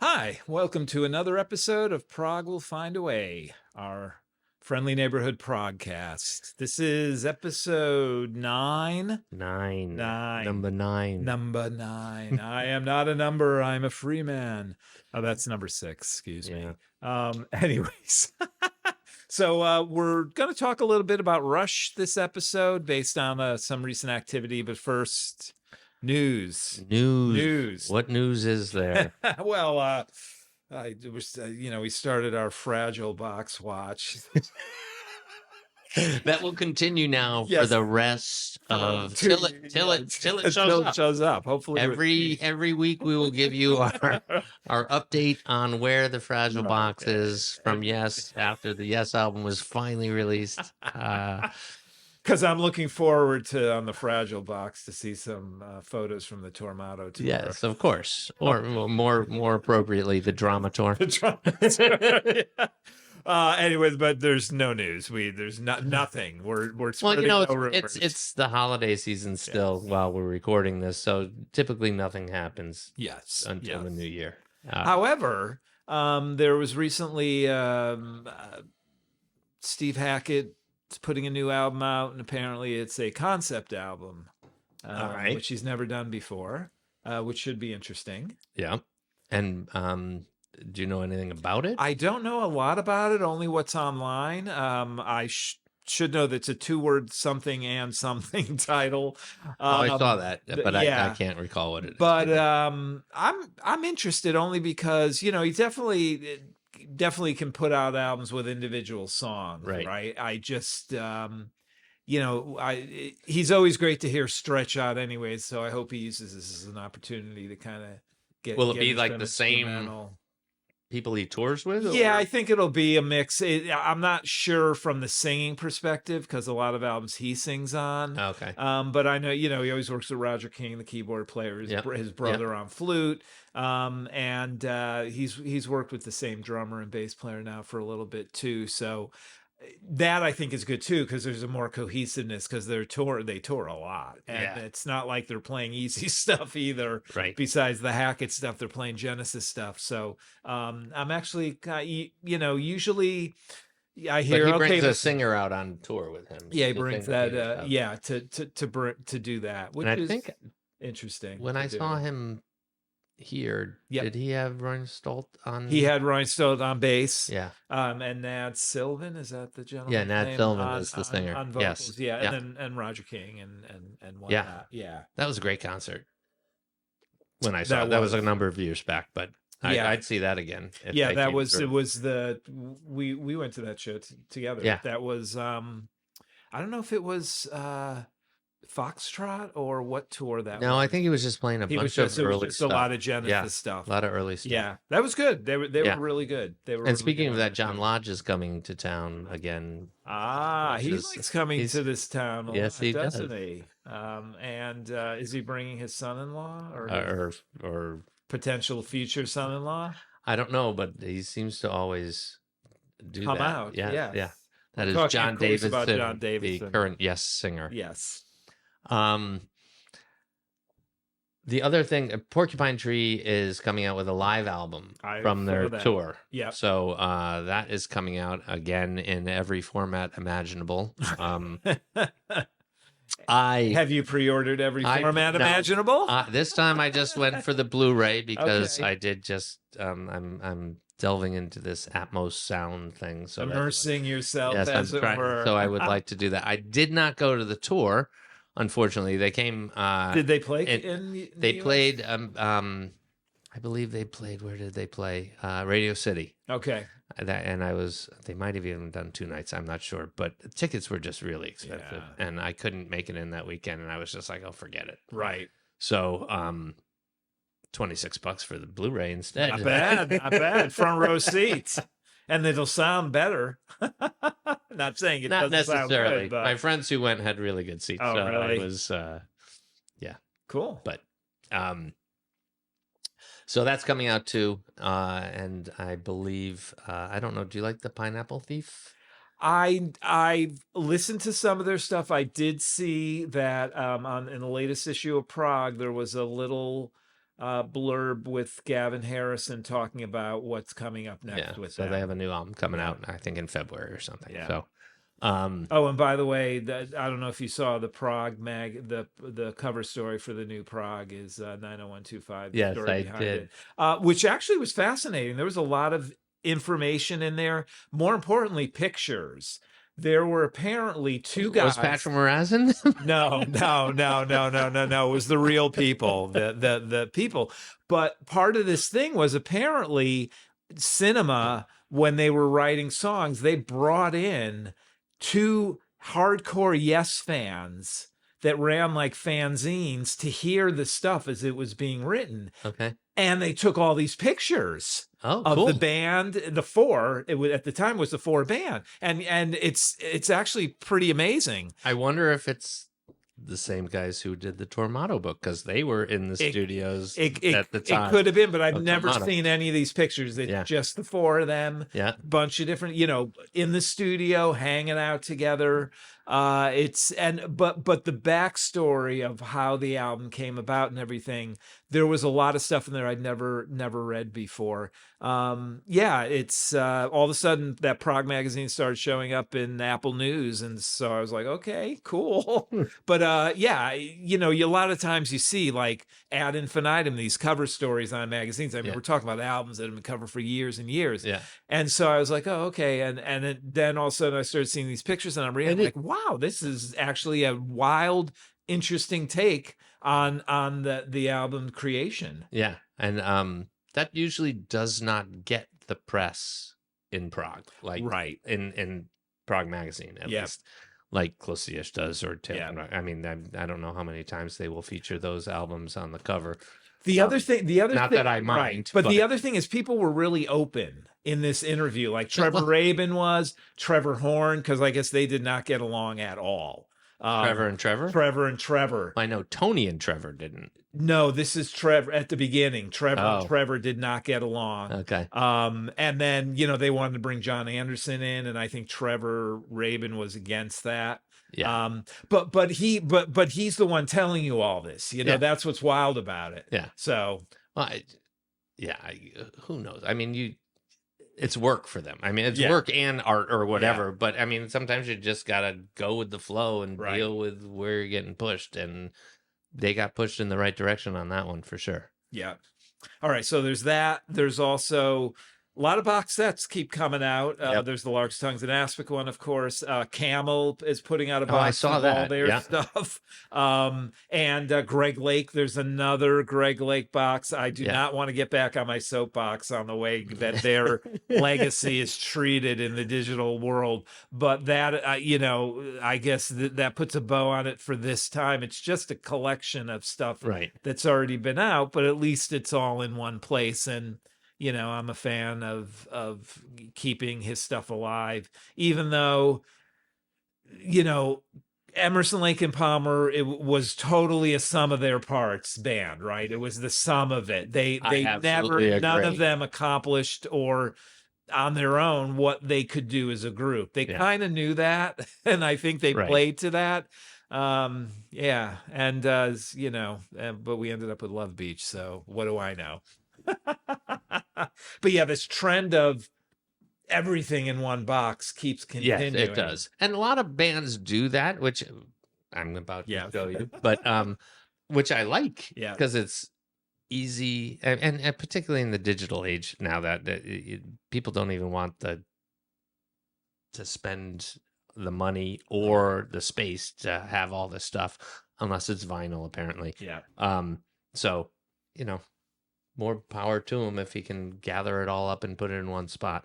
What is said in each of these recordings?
Hi, welcome to another episode of Prague Will Find a Way, our friendly neighborhood progcast. This is episode 9. Number nine. Number 9. I am not a number, I'm a free man. Oh, that's number 6, excuse me. Anyways. So we're going to talk a little bit about Rush this episode based on some recent activity, but first, news. What news is there? Well, we started our Fragile Box watch. That will continue now for Yes. the rest of till it shows up. Hopefully, Every week we will give you our update on where the Fragile Box is from Yes after the Yes album was finally released. Because I'm looking forward to on the Fragile Box to see some photos from the Tormato tour. Yes, of course, or more appropriately, the Drama Tour. The Drama Tour. Yeah. Anyways, but there's no news. There's nothing. We're well, it's the holiday season still while we're recording this, so typically nothing happens. Yes, until the new year. However, there was recently Steve Hackett putting a new album out, and apparently it's a concept album, all right, which he's never done before, which should be interesting. Yeah, and do you know anything about it? I don't know a lot about it, only what's online. I should know that it's a 2-word something and something title. I saw that, but I can't recall what it is. But I'm interested only because he definitely can put out albums with individual songs, right? I just he's always great to hear stretch out anyways, so I hope he uses this as an opportunity to kind of get. Will it be like the same people he tours with? Yeah, I think it'll be a mix. I'm not sure from the singing perspective because a lot of albums he sings on. Okay. But I know, he always works with Roger King, the keyboard player, his brother on flute. And he's worked with the same drummer and bass player now for a little bit too. So that I think is good too, because there's a more cohesiveness because they tour a lot, and it's not like they're playing easy stuff either. Right. Besides the Hackett stuff, they're playing Genesis stuff. So I'm actually, usually I hear he brings a singer out on tour with him. Yeah, he brings that. To do that, which and I is think interesting. When I saw him here, did he have Ryan Stolt on? He had Ryan Stolt on bass. Yeah. And Nad Sylvan, is that the gentleman? Yeah, Nad Sylvan is the singer. On vocals, yes. And Roger King and whatnot. Yeah. That was a great concert. When I saw that was a number of years back, but I'd see that again. It was we went to that show together. Yeah. That was I don't know if it was Foxtrot or what tour that was. No, I think he was just playing a bunch of early stuff. A lot of Genesis stuff. A lot of early stuff. Yeah, that was good. They were really good. And speaking of that, John Lodge is coming to town again. He likes coming to this town. Yes, he does. Doesn't he? And is he bringing his son-in-law or potential future son-in-law? I don't know, but he seems to always come out. Yeah. That is John Davidson, the current Yes singer. Yes. The other thing, Porcupine Tree is coming out with a live album from their tour. Yeah. So that is coming out again in every format imaginable. Have you pre-ordered every format imaginable? This time I just went for the Blu-ray because I did just I'm delving into this Atmos sound thing. So immersing yourself as it were. So I would like to do that. I did not go to the tour. Unfortunately, they came. Did they play They played. I believe they played. Where did they play? Radio City. Okay. And I was. They might have even done 2 nights. I'm not sure, but tickets were just really expensive, and I couldn't make it in that weekend. And I was just like, "Oh, forget it." Right. So, $26 for the Blu-ray instead. Not bad. Front row seats. And it'll sound better. Not saying it not doesn't necessarily. Sound good, but... My friends who went had really good seats. Oh, so really? It was, cool. But, so that's coming out too. And I believe, I don't know. Do you like the Pineapple Thief? I listened to some of their stuff. I did see that in the latest issue of Prague, there was a little blurb with Gavin Harrison talking about what's coming up Yeah. next with So them. they have a new album coming Yeah. out, I think in February or something. Yeah. So, Oh, and by the way, I don't know if you saw the Prague the cover story for the new Prague is 90125. The yes, story I behind did. it, which actually was fascinating. There was a lot of information in there. More importantly, pictures. There were apparently two guys. Was Patrick Morazin? No. It was the real people, the people. But part of this thing was apparently cinema, when they were writing songs, they brought in two hardcore Yes fans that ran like fanzines to hear the stuff as it was being written. Okay. And they took all these pictures of the band, the Four. It was, at the time, was the Four band, and it's actually pretty amazing. I wonder if it's the same guys who did the Tormato book, because they were in the studios at the time. It could have been, but I've never seen any of these pictures. It's just the four of them. Yeah, bunch of different, in the studio hanging out together. But the backstory of how the album came about and everything, there was a lot of stuff in there I'd never read before. It's all of a sudden that Prague magazine started showing up in Apple News, and so I was like, okay, cool. But a lot of times you see like ad infinitum these cover stories on magazines. I mean, we're talking about albums that have been covered for years and years. Yeah. And so I was like, oh, okay. And then all of a sudden I started seeing these pictures, and I'm reading, like, wow, this is actually a wild, interesting take on the album creation. Yeah. And that usually does not get the press in Prague, like in Prague magazine, at least, like Close-ish does, or I mean, I don't know how many times they will feature those albums on the cover. The other thing, not that I mind, but the other thing is people were really open in this interview, like Trevor Rabin was, Trevor Horn, because I guess they did not get along at all. Trevor and Trevor. I know Tony and Trevor didn't. No, this is Trevor at the beginning. Trevor and Trevor did not get along. Okay. And then they wanted to bring John Anderson in, and I think Trevor Rabin was against that. Yeah. But he's the one telling you all this. That's what's wild about it. Yeah. So. Well, who knows? I mean, it's work for them. I mean, it's work and art or whatever. Yeah. But I mean, sometimes you just gotta go with the flow and deal with where you're getting pushed. And they got pushed in the right direction on that one for sure. Yeah. All right. So there's that. There's also a lot of box sets keep coming out. There's the Lark's Tongues and Aspic one, of course. Camel is putting out a box of all their stuff. And Greg Lake, there's another Greg Lake box. I do not want to get back on my soapbox on the way that their legacy is treated in the digital world. But that, I guess that puts a bow on it for this time. It's just a collection of stuff that's already been out, but at least it's all in one place. And I'm a fan of keeping his stuff alive, even though, Emerson, Lake and Palmer, it was totally a sum of their parts band, right? It was the sum of it. They never, none of them accomplished or on their own what they could do as a group. They kind of knew that, and I think they played to that. And but we ended up with Love Beach, so what do I know? But this trend of everything in one box keeps continuing. Yes, it does. And a lot of bands do that, which I'm about to show you, but which I like, because it's easy, and particularly in the digital age now that people don't even want to spend the money or the space to have all this stuff unless it's vinyl, apparently. So more power to him if he can gather it all up and put it in one spot.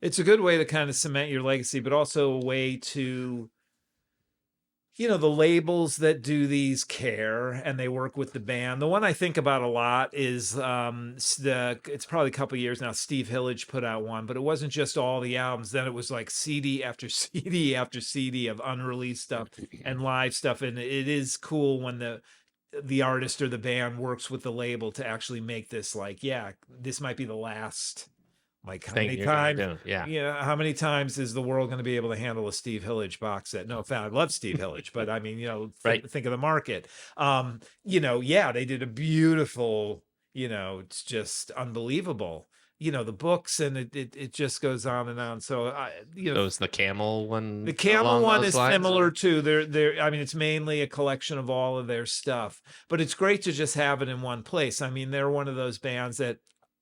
It's a good way to kind of cement your legacy, but also a way to, the labels that do these care and they work with the band. The one I think about a lot is it's probably a couple of years now, Steve Hillage put out one, but it wasn't just all the albums. Then it was like CD after CD after CD of unreleased stuff and live stuff. And it is cool when the artist or the band works with the label to actually make this this might be the last Like how Thing many you're gonna times, do. Yeah. how many times is the world going to be able to handle a Steve Hillage box set? No offense, I love Steve Hillage, but I mean, Right. think of the market. Yeah, they did a beautiful, it's just unbelievable. The books, and it just goes on and on. So So is the camel one the camel along one those is lines, similar or? too. I mean, it's mainly a collection of all of their stuff, but it's great to just have it in one place. I mean, they're one of those bands that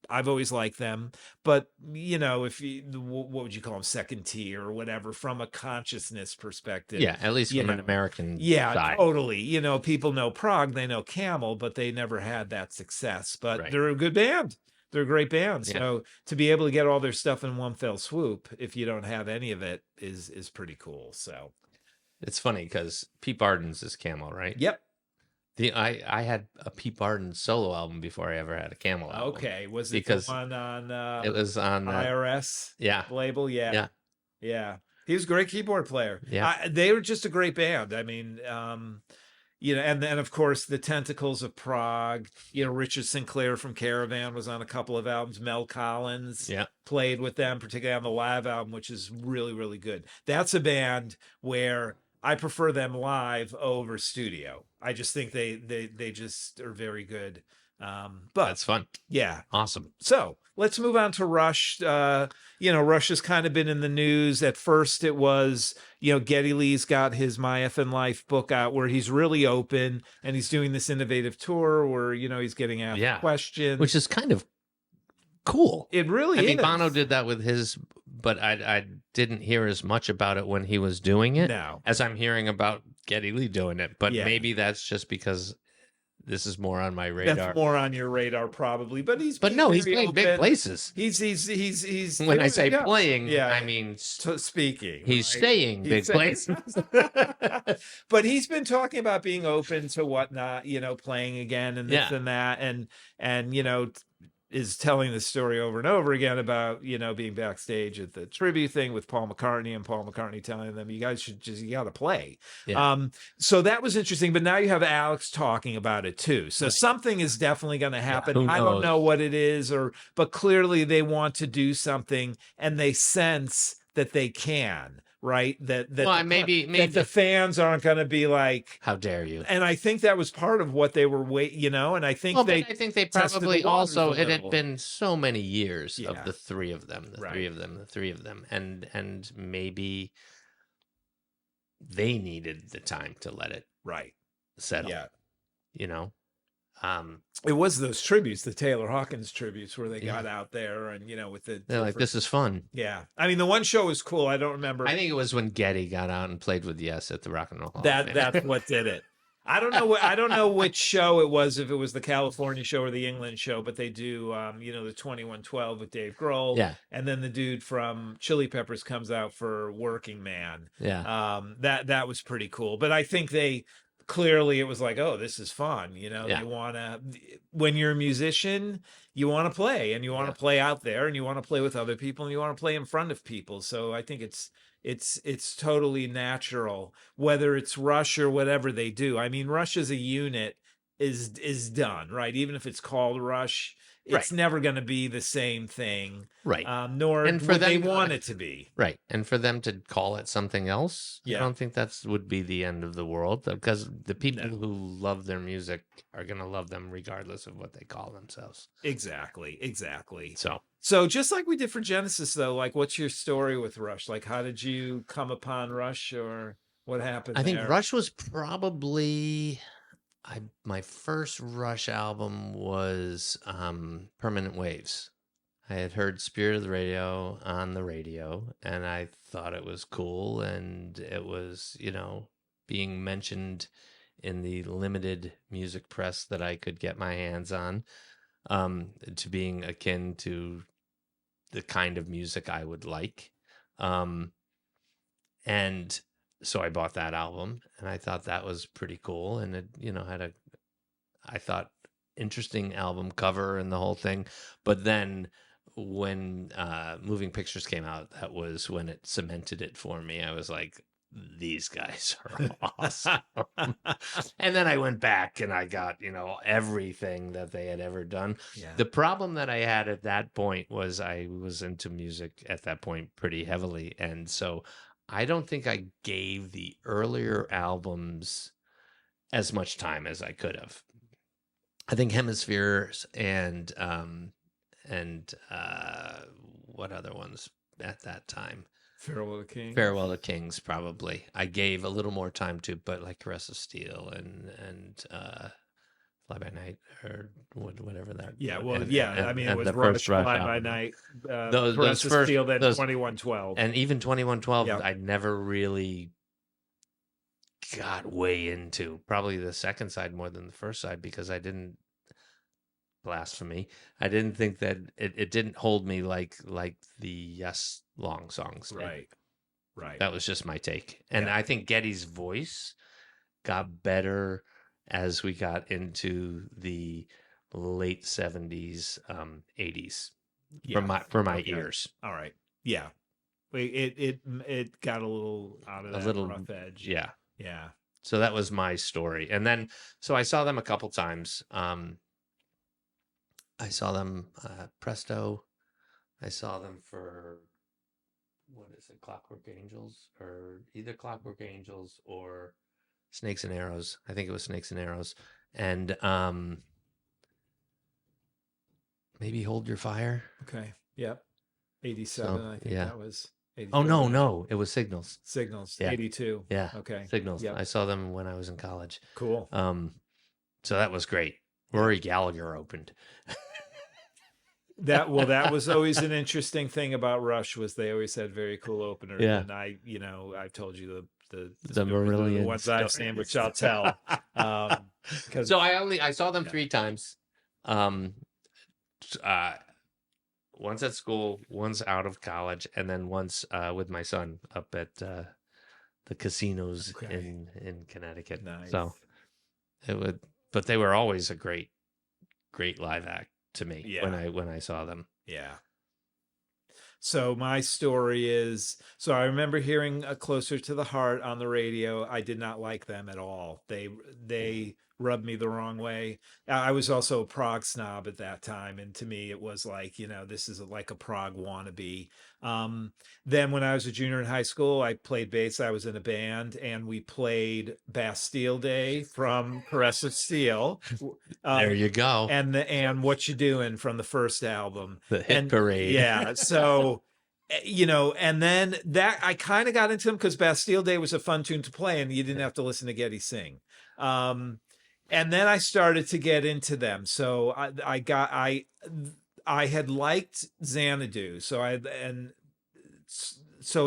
I've always liked them, but if what would you call them, second tier or whatever, from a consciousness perspective. Yeah, at least from an American side. Totally. People know Prog, they know Camel, but they never had that success. But Right. they're a good band. They're a great band. Yeah. So to be able to get all their stuff in one fell swoop, if you don't have any of it, is pretty cool. So it's funny because Pete Barden's is Camel, right? Yep. I had a Pete Barden solo album before I ever had a Camel album. Okay. Was it because the one on it was on IRS label? Yeah. He was a great keyboard player. Yeah. They were just a great band. I mean, and then of course the Tentacles of Prague. Richard Sinclair from Caravan was on a couple of albums. Mel Collins played with them, particularly on the live album, which is really, really good. That's a band where I prefer them live over studio. I just think they just are very good. But that's fun. Yeah. Awesome. So let's move on to Rush. Rush has kind of been in the news. At first it was, Geddy Lee's got his My Effin' Life book out where he's really open and he's doing this innovative tour where, he's getting asked questions. Which is kind of cool. It really is. I mean, Bono did that with his, but I didn't hear as much about it when he was doing it as I'm hearing about Geddy Lee doing it. But maybe that's just because this is more on my radar. That's more on your radar, probably. But he's playing big places. He's when I say playing, I mean speaking. He's staying big places. But he's been talking about being open to whatnot, playing again and this and that, and is telling the story over and over again about, being backstage at the tribute thing with Paul McCartney, and Paul McCartney telling them, you guys you got to play. Yeah. So that was interesting, but now you have Alex talking about it too. So something is definitely going to happen. I don't know what it is, but clearly they want to do something and they sense that they can. Right. That maybe the fans aren't going to be like, how dare you? And I think that was part of what they were and I think I think they probably also, it had been so many years of the three of them, the three of them. And maybe they needed the time to let it settle. Yeah. It was those tributes, the Taylor Hawkins tributes, where they got out there and with they're like, this is fun. Yeah, I mean the one show was cool. I don't remember. I think it was when Geddy got out and played with Yes at the Rock and Roll Hall. That's what did it. I don't know which show it was, if it was the California show or the England show, but they do the 2112 with Dave Grohl. And then the dude from Chili Peppers comes out for Working Man. That was pretty cool. But I think clearly it was like, oh, this is fun. You want to, when you're a musician, you want to play, and you want to play out there, and you want to play with other people, and you want to play in front of people. So I think it's totally natural, whether it's Rush or whatever they do. I mean, Rush as a unit is done, right? Even if it's called Rush, it's never going to be the same thing, right? Nor and for they want it to be, right? And for them to call it something else, I don't think that would be the end of the world, because the people who love their music are going to love them regardless of what they call themselves. Exactly. So just like we did for Genesis, though, like, what's your story with Rush? Like, how did you come upon Rush, or what happened? I think Rush was probably. My first Rush album was Permanent Waves. I had heard Spirit of the Radio on the radio, and I thought it was cool, and it was, being mentioned in the limited music press that I could get my hands on, to being akin to the kind of music I would like. And so I bought that album, and I thought that was pretty cool. And it, had I thought, interesting album cover and the whole thing. But then when Moving Pictures came out, that was when it cemented it for me. I was like, these guys are awesome. And then I went back and I got, everything that they had ever done. Yeah. The problem that I had at that point was I was into music at that point pretty heavily. And so I don't think I gave the earlier albums as much time as I could have. I think Hemispheres and what other ones at that time? Farewell to Kings. Farewell to Kings, probably. I gave a little more time to, but like Caress of Steel and Fly by Night or whatever that. Yeah, well, and, yeah. and, I mean, and it was the Rush, first Rush Fly album. by Night, those Caress of first, Steel, then those, 2112, and even 2112. Yep. I never really got way into. Probably the second side more than the first side because I didn't. Blasphemy. I didn't think that it didn't hold me like the Yes long songs did. Right. That was just my take. And I think Geddy's voice got better as we got into the late 70s, 80s for my ears. All right. Yeah. It got a little out of that rough edge. Yeah. Yeah. So that was my story. And then so I saw them a couple times. I saw them Presto. I saw them for what is it, Clockwork Angels, or either Clockwork Angels or Snakes and Arrows. I think it was Snakes and Arrows, and maybe Hold Your Fire. Okay. Yep. 87. So, I think that was. 82. Oh no, it was Signals. Yeah. 82. Yeah. Okay. Signals. Yep. I saw them when I was in college. Cool. So that was great. Rory Gallagher opened. That was always an interesting thing about Rush was they always had very cool openers. Yeah. And I've told you the Marillion ones I've seen, which I'll tell. So I saw them 3 times. Once at school, once out of college, and then once with my son up at the casinos in Connecticut. Nice. So but they were always a great live act to me when I saw them. Yeah. So my story is, so I remember hearing Closer to the Heart on the radio. I did not like them at all. They rubbed me the wrong way. I was also a prog snob at that time. And to me, it was like, this is like a prog wannabe. Then when I was a junior in high school, I played bass. I was in a band and we played Bastille Day from Caress of Steel. There you go. And What You Doing from the first album. The Hit Parade. Yeah. So, and then that I kind of got into them because Bastille Day was a fun tune to play and you didn't have to listen to Geddy sing. And then I started to get into them. So I had liked Xanadu. So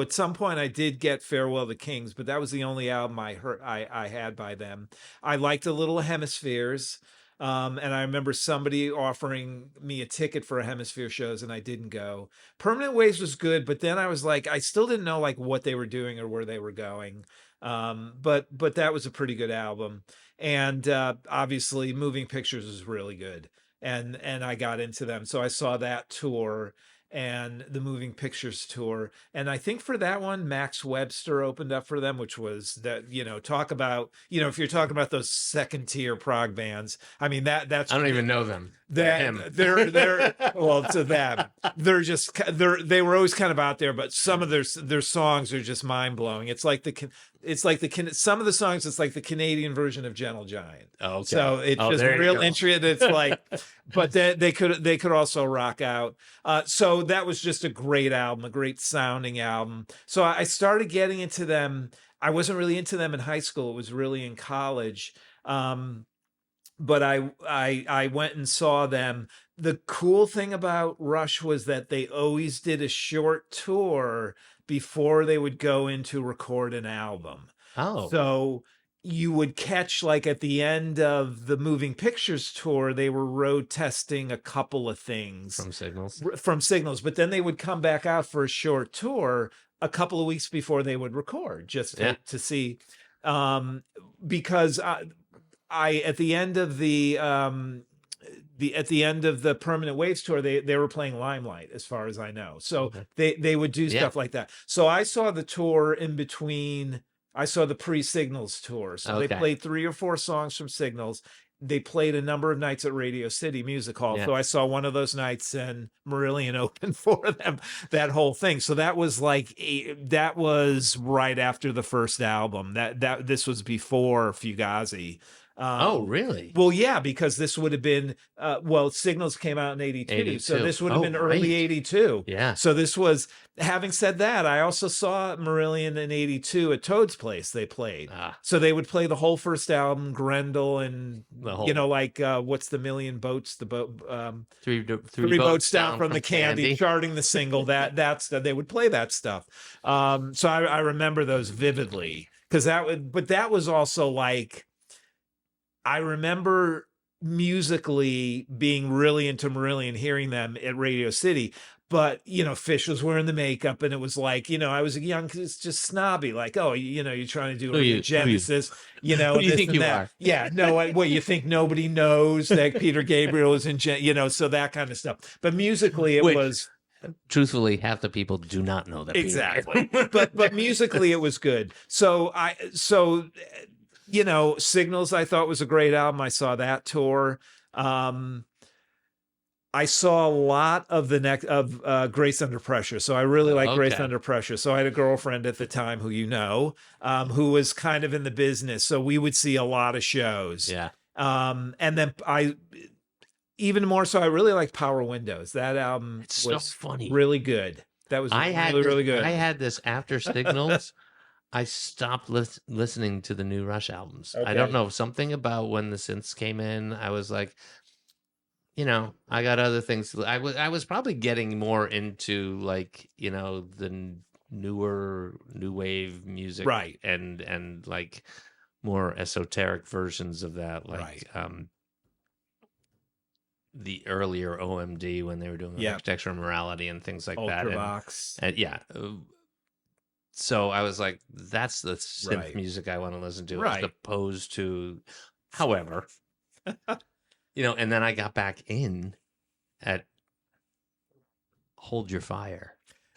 at some point I did get Farewell to Kings, but that was the only album I had by them. I liked a little Hemispheres. And I remember somebody offering me a ticket for a Hemisphere shows and I didn't go. Permanent Waves was good, but then I was like, I still didn't know like what they were doing or where they were going. But that was a pretty good album. And obviously Moving Pictures was really good. And I got into them. So I saw that tour and the Moving Pictures tour. And I think for that one, Max Webster opened up for them, which was that, talk about, if you're talking about those second tier prog bands, I mean, that's, I don't even know them. They're well, to them, they were always kind of out there, but some of their songs are just mind blowing. It's like some of the songs, it's like the Canadian version of Gentle Giant. Oh, okay. So it's just real interesting. It's like, but they could also rock out. So that was just a great album, a great sounding album. So I started getting into them. I wasn't really into them in high school. It was really in college. But I went and saw them. The cool thing about Rush was that they always did a short tour before they would go into record an album. Oh. So you would catch like at the end of the Moving Pictures tour, they were road testing a couple of things. From Signals. But then they would come back out for a short tour a couple of weeks before they would record just to see. Because I at the end of the Permanent Waves tour, they were playing Limelight, as far as I know. So they would do stuff like that. So I saw the tour in between I saw the pre-Signals tour. So they played 3 or 4 songs from Signals. They played a number of nights at Radio City Music Hall. So I saw one of those nights and Marillion opened for them, that whole thing. So that was like, that was right after the first album. This was before Fugazi. Oh, really? Well, yeah, because this would have been, Signals came out in 82. So this would have been early 82. Yeah. So this was, having said that, I also saw Marillion in 82 at Toad's Place. They played. So they would play the whole first album, Grendel, and, what's the Million Boats, the boat, three boats down from the candy, charting the single, that's they would play that stuff. So I remember those vividly, because that was also like, I remember musically being really into Marillion, hearing them at Radio City, but, Fish was wearing the makeup, and it was like, I was young, it's just snobby, like, oh, you're trying to do a Genesis, Who do you think you are? Yeah, no, what, you think nobody knows that Peter Gabriel is in, so that kind of stuff. But musically, it was... Truthfully, half the people do not know that. Exactly. but musically, it was good. So Signals, I thought, was a great album. I saw that tour. I saw a lot of Grace Under Pressure. So I really like Grace Under Pressure. So I had a girlfriend at the time who was kind of in the business. So we would see a lot of shows. Yeah. And then even more so, I really liked Power Windows. That album was so funny. Really good. That was really good. I had this after Signals. I stopped listening to the new Rush albums. I don't know, something about when the synths came in. I was like, I got other things. I was probably getting more into like, the newer new wave music, right? And like more esoteric versions of that, like the earlier OMD when they were doing Architecture of Morality and things like Ultravox. that. And so I was like, that's the synth music I want to listen to, as opposed to, however, and then I got back in at Hold Your Fire.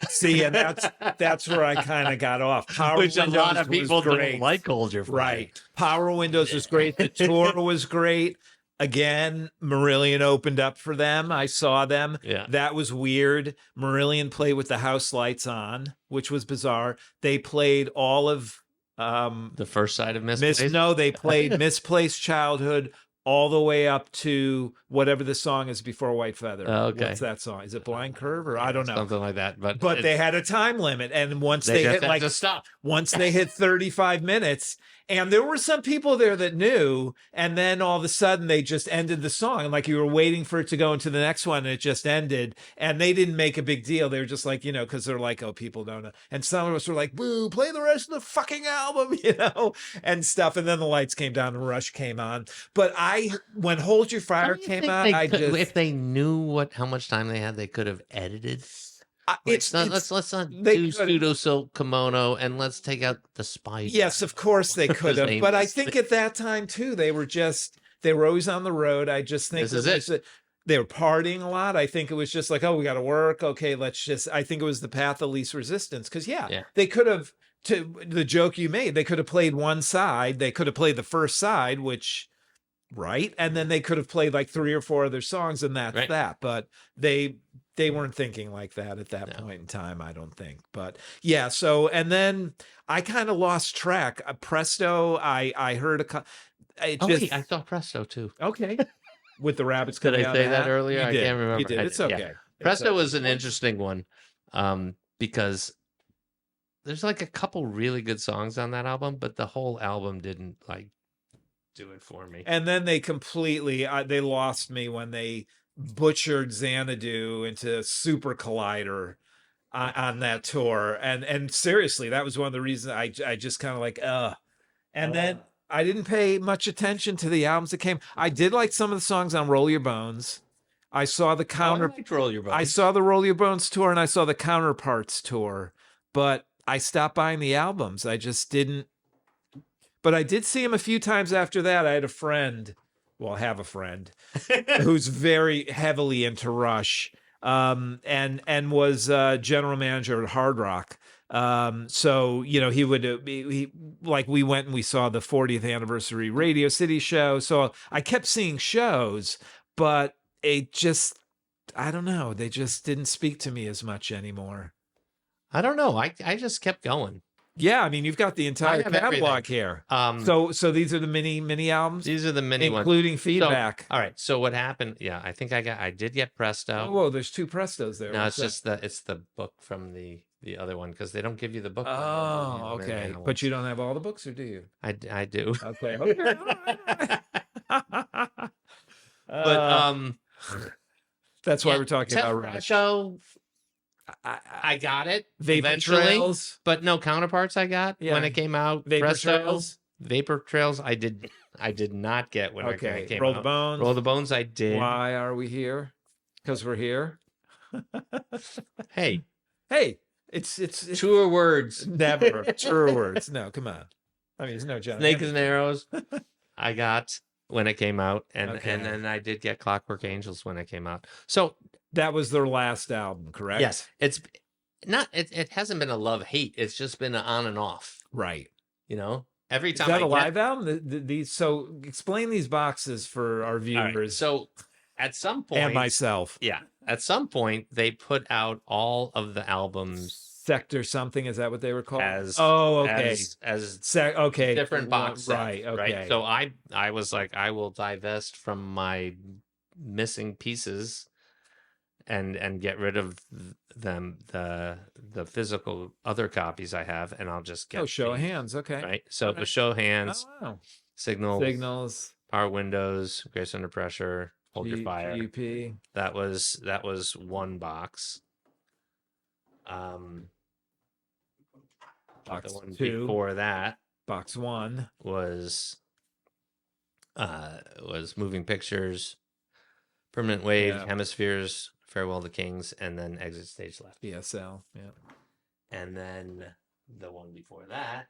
See, and that's where I kind of got off. Power Which Windows a lot of people don't like Hold Your Fire. Right. Power Windows was great. The tour was great. Again, Marillion opened up for them. I saw them. Yeah. That was weird. Marillion played with the house lights on, which was bizarre. They played all of the first side of Misplaced? No, they played Misplaced Childhood all the way up to whatever the song is before White Feather. Okay. What's that song? Is it Blind Curve, or I don't know. Something like that. But they had a time limit, and once they hit stop. Once they hit 35 minutes, and there were some people there that knew, and then all of a sudden they just ended the song. Like you were waiting for it to go into the next one, and it just ended. And they didn't make a big deal. They were just like, because they're like, oh, people don't know. And some of us were like, boo, play the rest of the fucking album, and stuff. And then the lights came down and Rush came on. But when Hold Your Fire came out, if they knew how much time they had, they could have edited. Let's not do pseudo silk kimono, and let's take out the spider. Yes, of course they could have, but I think at that time too, they were always on the road. I just think they were partying a lot. I think it was just like, oh, we got to work. Okay, I think it was the path of least resistance, because they could have, to the joke you made, they could have played one side. They could have played the first side, which. Right. And then they could have played like 3 or 4 other songs, and that's that. But they weren't thinking like that at that point in time, I don't think. But yeah. So, and then I kind of lost track. Presto, I heard I saw Presto too. Okay. With the rabbits coming out. Did I say that earlier? I can't remember. You did. It's okay. Yeah. Presto was an interesting one because there's like a couple really good songs on that album, but the whole album didn't do it for me. And then they completely they lost me when they butchered Xanadu into Super Collider on that tour. And seriously, that was one of the reasons I just kind of like and then I didn't pay much attention to the albums that came. I did like some of the songs on Roll Your Bones. I saw the Roll Your Bones. I saw the Roll Your Bones tour, and I saw the Counterparts tour, but I stopped buying the albums. I just didn't. But I did see him a few times after that. I had a friend, have a friend, who's very heavily into Rush, and was general manager at Hard Rock. So he would like we went and we saw the 40th anniversary Radio City show. So I kept seeing shows, but it just, I don't know, they just didn't speak to me as much anymore. I don't know. I just kept going. Yeah, I mean, you've got the entire catalog here. So these are the mini albums. These are the mini ones, including Feedback. So, all right. So what happened? Yeah, I think I did get Presto. Oh, whoa, there's 2 Prestos there. No, it's just the book from the other one, because they don't give you the book. Oh, okay. But you don't have all the books, or do you? I do. Okay. But that's why we're talking about Rush. I got it Vapor Trails, but no Counterparts. I got when it came out. Vapor Trails. Vapor Trails. I did not get when it came Roll out. the Bones. Roll the Bones. I did. Why Are We Here? Because we're here. Hey, it's truer words. Never truer words. No, come on. I mean, there's no John. Snakes and Arrows. I got when it came out, and then I did get Clockwork Angels when it came out. So that was their last album, correct? Yes. It's not. It hasn't been a love-hate. It's just been an on and off. Right. Every time. Is that a live album? So explain these boxes for our viewers. Right. So at some point, and myself. Yeah. At some point, they put out all of the albums. Sector something, is that what they were called? Okay. Okay. Different box sets, right. Okay. Right. So I was like, I will divest from my missing pieces and get rid of them, the physical other copies I have, and I'll just get Show of hands. Okay. Right. So the Show of Hands, Signals, Power Windows, Grace Under Pressure, Hold Your Fire. GP. That was one box. Box the one 2. Before that, box 1 was Moving Pictures, Permanent Wave, Hemispheres, Farewell to Kings, and then Exit Stage Left. ESL, yeah. And then the one before that,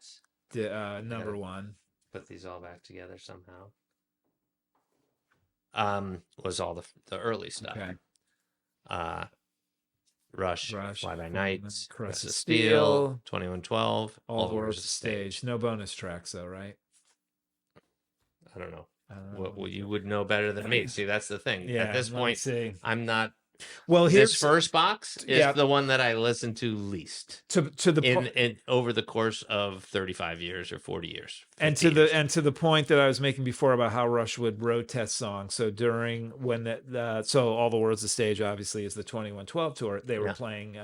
number 1. Put these all back together somehow. Was all the early stuff. Okay. Rush, Fly By Night, Caress of Steel, 2112, All the World's a Stage. No bonus tracks though, right? I don't know. Well, you would know better than me. See, that's the thing. Yeah, at this point, I'm not. Well, this first box is the one that I listen to least to the over the course of 35 years or 40 years, and to the point that I was making before about how Rush would road test songs. So during when All the World's a Stage obviously is the 2112 tour, they were playing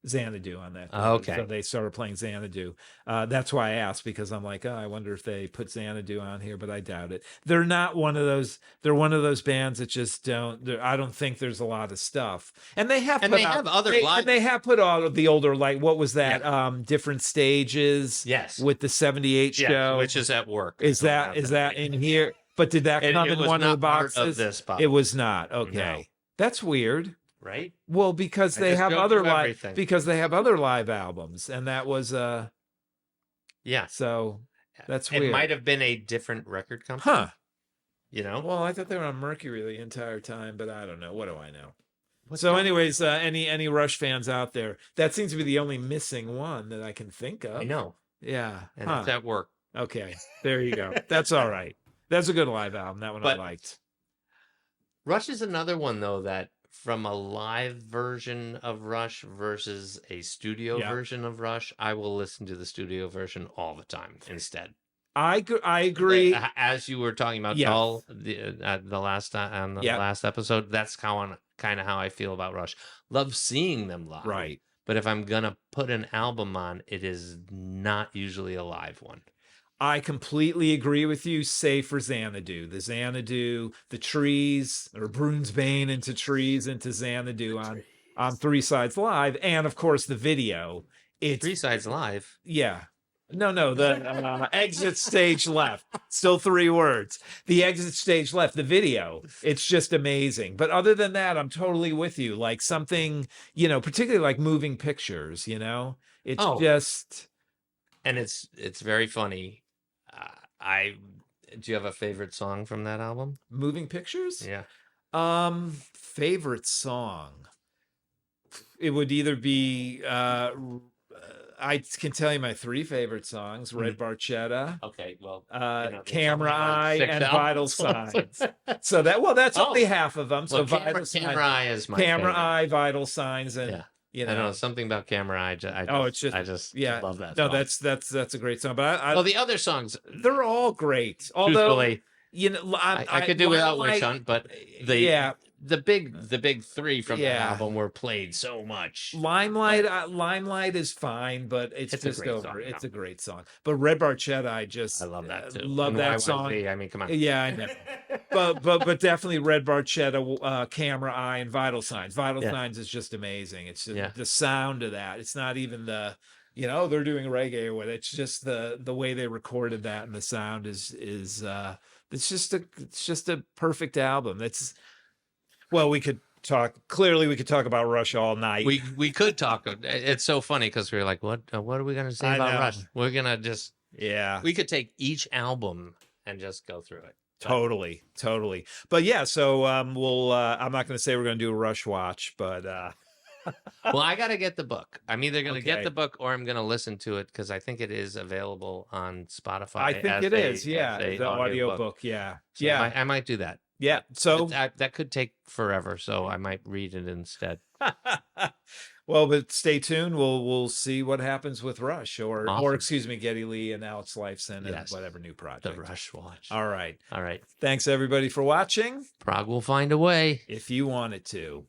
Xanadu on that. Okay. So they started playing Xanadu. That's why I asked, because I'm like, I wonder if they put Xanadu on here, but I doubt it. They're not one of those. They're one of those bands that just don't. I don't think there's a lot of stuff. And they have. And they have other live. And they have put all of the older, like, what was that? Yeah. Different Stages. Yes. With the 78 show, which is at work. Is that in here? But did that come in one of the boxes? Part of this box. It was not. Okay. No. That's weird. Right? Well, because they have other live albums, and that was yeah. So that's weird. It might have been a different record company. Huh. Well, I thought they were on Mercury the entire time, but I don't know. What do I know? So anyways, any Rush fans out there, that seems to be the only missing one that I can think of. I know. Yeah. And it's at work. Okay. There you go. That's all right. That's a good live album. That one I liked. Rush is another one though that, from a live version of Rush versus a studio version of Rush, I will listen to the studio version all the time instead. I agree. As you were talking about Tull the last last episode, that's kind of how I feel about Rush. Love seeing them live. Right. But if I'm going to put an album on, it is not usually a live one. I completely agree with you, save for Xanadu. The Xanadu, the Trees, or Bruins Bane into Trees into Xanadu on 3 Sides Live, and of course the video. It's 3 Sides Live. Yeah. No, the Exit Stage Left. Still 3 words. The Exit Stage Left, the video. It's just amazing. But other than that, I'm totally with you. Like something, particularly like Moving Pictures, it's just. And it's very funny. Do you have a favorite song from that album? Moving Pictures? Yeah. Favorite song. It would either be I can tell you my 3 favorite songs: Red Barchetta, Okay, well, Camera Eye, and Vital Signs. That's So that's only half of them. So Camera Eye is my Camera favorite. Eye, Vital Signs, and I don't know, something about Camera Eye. I just love that. No, song. that's a great song. But well, the other songs, they're all great. Although, I could do without Witch Hunt, but the big 3 from the album were played so much. Limelight is fine, but it's just over. Song, it's a great song. But Red Barchetta, I love that too. Love that song. I mean, come on. Yeah, I know. but definitely Red Barchetta, Camera Eye, and Vital Signs. Vital Signs is just amazing. It's just the sound of that. It's not even the they're doing reggae with it. It's just the way they recorded that, and the sound is it's just a perfect album. Well, we could talk about Rush all night. We could talk. It's so funny because we're like, what are we gonna say about Rush? We're gonna just we could take each album and just go through it. Totally. But yeah, so we'll I'm not gonna say we're gonna do a Rush watch, but well, I gotta get the book. I'm either gonna get the book or I'm gonna listen to it because I think it is available on Spotify. I think it is, the audio book. Yeah. So I might do that. Yeah, so that could take forever, so I might read it instead. Well, but stay tuned. We'll see what happens with Rush or excuse me, Geddy Lee and Alex Lifeson and whatever new project. The Rush watch. All right. All right. Thanks everybody for watching. Prog will find a way if you want it to.